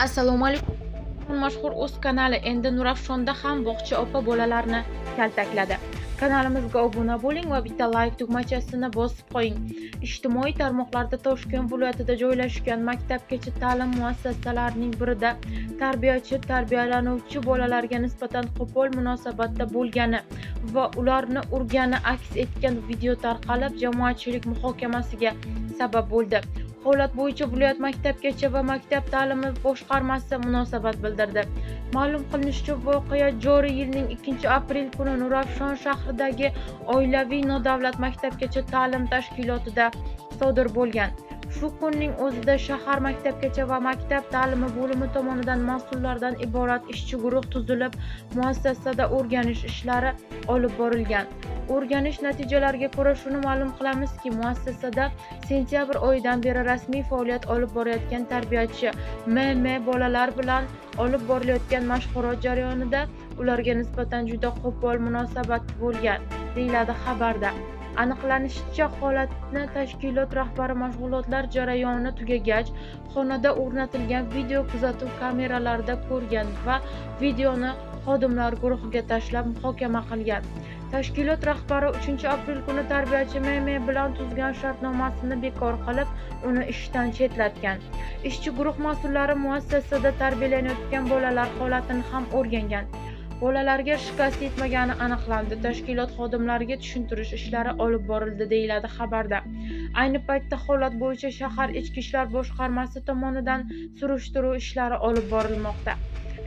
Assalomu alaykum. Mashhur o'z kanali endi Nurafshonda ham bog'cha opa bolalarni kaltakladi. Kanalimizga obuna bo'ling va bitta like tugmachasini bosib qo'ying. Ijtimoiy tarmoqlarda Toshkent viloyatida joylashgan maktabgacha ta'lim muassasalarining birida tarbiyachi tarbiyalanuvchi bolalarga nisbatan qo'pol munosabatda bo'lgani va ularni urgani aks etgan video tarqalib, jamoatchilik muhokamasiga sabab bo'ldi. Holat bo'yicha viloyat maktabgacha va maktab ta'limi boshqarmasi munosabat bildirdi. Ma'lum qilinishicha, voqea joriy yilning 2-aprel kuni Nurafshon shahridagi oilaviy nodavlat maktabgacha ta'lim tashkilotida sodir bo'lgan. Shu kunning o'zida shahar maktabgacha va maktab ta'limi bo'limi tomonidan mas'ullardan iborat ishchi guruh tuzilib, muassasada o'rganish ishlari olib borilgan. O'rganish natijalariga ko'ra shuni ma'lum qilamizki, muassasada sentyabr oyidan beri rasmiy faoliyat olib borayotgan tarbiyachi M.M. bolalar bilan olib borilayotgan mashg'ulot jarayonida ularga nisbatan juda qo'pol munosabat bo'lgan, deyiladi xabarda. Aniqlanishicha, holatni tashkilot rahbari mashg'ulotlar jarayoni tugagach, xonada o'rnatilgan video kuzatuv kameralarida ko'rgan va videoni xodimlar guruhiga tashlab muhokama qilgan. Tashkilot rahbari 3-aprel kuni tarbiyachi M.M. bilan tuzgan shartnomasini bekor qilib, uni ishdan chetlatgan. Ishchi guruh mas'ullari muassasada tarbiyalanayotgan bolalar holatini ham o'rgangan. Bolalarga shikast yetmagani aniqlandi. Tashkilot xodimlariga tushuntirish ishlari olib borildi, deyiladi xabarda. Ayni paytda holat bo'yicha shahar ichki ishlar boshqarmasi tomonidan surishtiruv ishlari olib borilmoqda.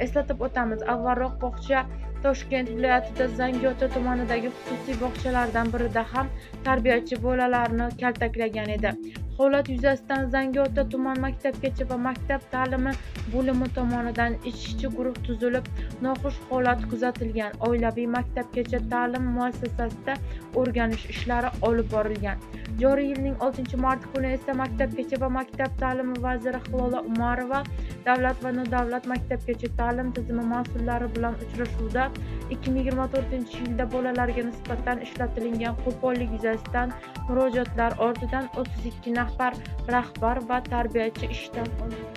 Eslatib o'tamiz, avvalroq bog'cha Toshkent viloyatida Zangiota tumanidagi xususiy bog'chalardan birida ham tarbiyachi bolalarni kaltaklagan edi. Holat yuzasidan Zangiota tuman maktabgacha va maktab ta'limi bo'limi tomonidan ishchi guruh tuzilib, noxush holat kuzatilgan. Oilaviy maktabgacha ta'lim muassasasida o'rganish ishlari olib borilgan. Joriy yilning 6-mart kuni esa maktabgacha va maktab ta'limi vaziri Hilola Umarova davlat va nodavlat maktabgacha ta'lim tizimi mas'ullari bilan uchrashuvda 2024-yilda bolalarga nisbatan ishlatilgan qo'pollik yuzasidan murojaatlar ortidan 32 nafar rahbar va tarbiyachi ishdan olindi.